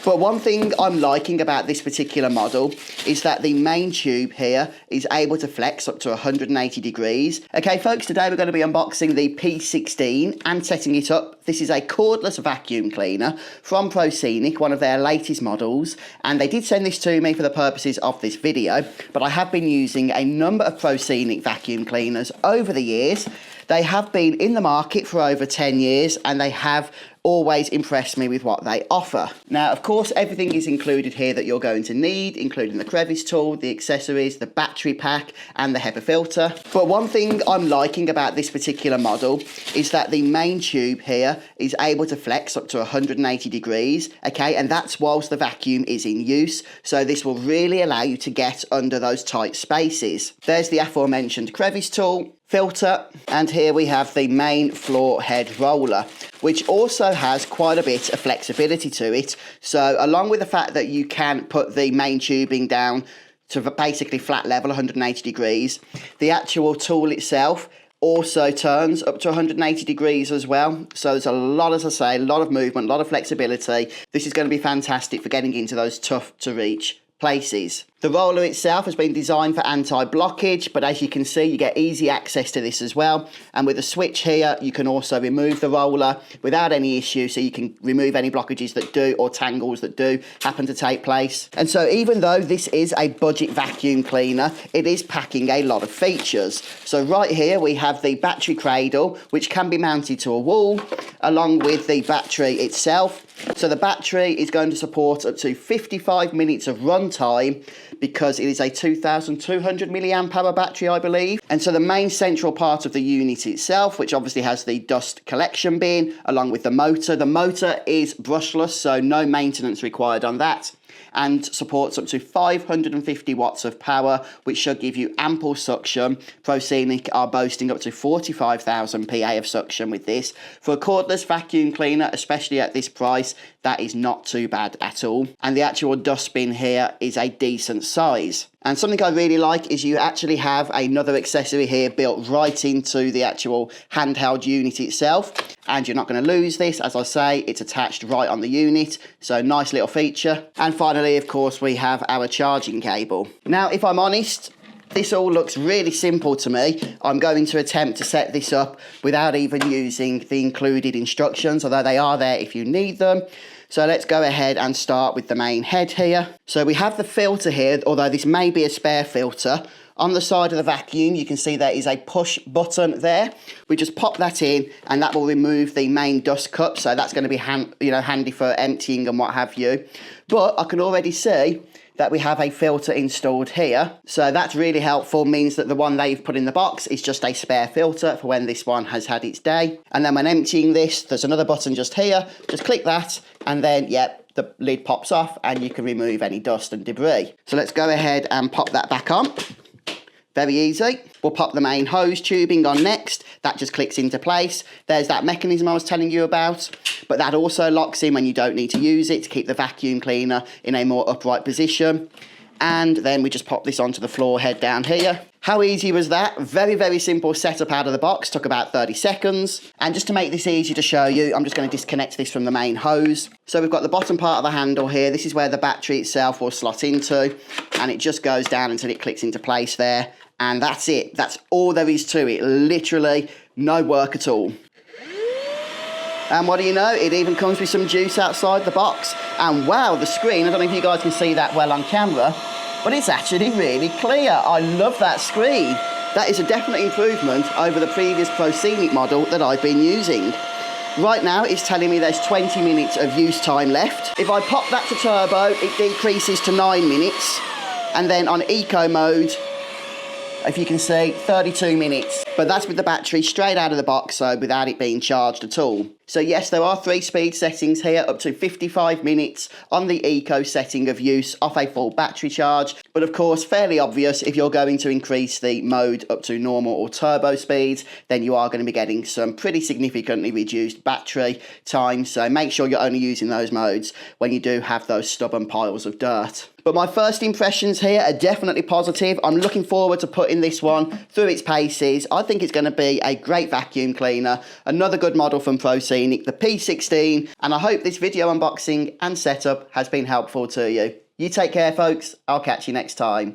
But one thing I'm liking about this particular model is that the main tube here is able to flex up to 180 degrees. Okay folks, today we're going to be unboxing the P16 and setting it up. This is a cordless vacuum cleaner from Proscenic, one of their latest models, and they did send this to me for the purposes of this video, but I have been using a number of Proscenic vacuum cleaners over the years. They have been in the market for over 10 years and they have always impressed me with what they offer. Now, of course, everything is included here that you're going to need, including the crevice tool, the accessories, the battery pack, and the HEPA filter. But one thing I'm liking about this particular model is that the main tube here is able to flex up to 180 degrees, okay, and that's whilst the vacuum is in use. So this will really allow you to get under those tight spaces. There's the aforementioned crevice tool, filter, and here we have the main floor head roller, which also has quite a bit of flexibility to it. So along with the fact that you can put the main tubing down to basically flat level, 180 degrees, the actual tool itself also turns up to 180 degrees as well. So there's a lot, as I say, a lot of movement, a lot of flexibility. This is going to be fantastic for getting into those tough to reach places. The roller itself has been designed for anti-blockage, but as you can see, you get easy access to this as well. And with the switch here, you can also remove the roller without any issue, so you can remove any blockages that do, or tangles that do happen to take place. And so even though this is a budget vacuum cleaner, it is packing a lot of features. So right here, we have the battery cradle, which can be mounted to a wall, along with the battery itself. So the battery is going to support up to 55 minutes of runtime, because it is a 2,200 milliamp hour battery, I believe. And so the main central part of the unit itself, which obviously has the dust collection bin, along with the motor. The motor is brushless, so no maintenance required on that, and supports up to 550 watts of power, which should give you ample suction. Proscenic are boasting up to 45,000 PA of suction with this. For a cordless vacuum cleaner, especially at this price, that is not too bad at all. And the actual dustbin here is a decent size. And something I really like is you actually have another accessory here built right into the actual handheld unit itself. And you're not going to lose this. As I say, it's attached right on the unit. So nice little feature. And finally, of course, we have our charging cable. Now, if I'm honest, this all looks really simple to me. I'm going to attempt to set this up without even using the included instructions, although they are there if you need them. So let's go ahead and start with the main head here. So we have the filter here, although this may be a spare filter. On the side of the vacuum, you can see there is a push button there. We just pop that in and that will remove the main dust cup. So that's going to be handy for emptying and what have you. But I can already see that we have a filter installed here. So that's really helpful, means that the one they've put in the box is just a spare filter for when this one has had its day. And then when emptying this, there's another button just here. Just click that and then, yep, the lid pops off and you can remove any dust and debris. So let's go ahead and pop that back on. Very easy. We'll pop the main hose tubing on next. That just clicks into place. There's that mechanism I was telling you about, but that also locks in when you don't need to use it to keep the vacuum cleaner in a more upright position. And then we just pop this onto the floor head down here. How easy was that? Very, very simple setup out of the box. Took about 30 seconds. And just to make this easy to show you, I'm just going to disconnect this from the main hose. So we've got the bottom part of the handle here. This is where the battery itself will slot into, and it just goes down until it clicks into place there. And that's it. That's all there is to it. Literally no work at all. And what do you know? It even comes with some juice outside the box. And wow, the screen, I don't know if you guys can see that well on camera, but it's actually really clear. I love that screen. That is a definite improvement over the previous Proscenic model that I've been using. Right now, it's telling me there's 20 minutes of use time left. If I pop that to turbo, it decreases to 9 minutes. And then on eco mode, if you can see, 32 minutes. But that's with the battery straight out of the box, so without it being charged at all. So yes, there are 3 speed settings here, up to 55 minutes on the eco setting of use off a full battery charge. But of course, fairly obvious, if you're going to increase the mode up to normal or turbo speeds, then you are going to be getting some pretty significantly reduced battery time. So make sure you're only using those modes when you do have those stubborn piles of dirt. But my first impressions here are definitely positive. I'm looking forward to putting this one through its paces. I think it's going to be a great vacuum cleaner. Another good model from Proscenic. Proscenic, the P16, and I hope this video unboxing and setup has been helpful to you. You take care, folks. I'll catch you next time.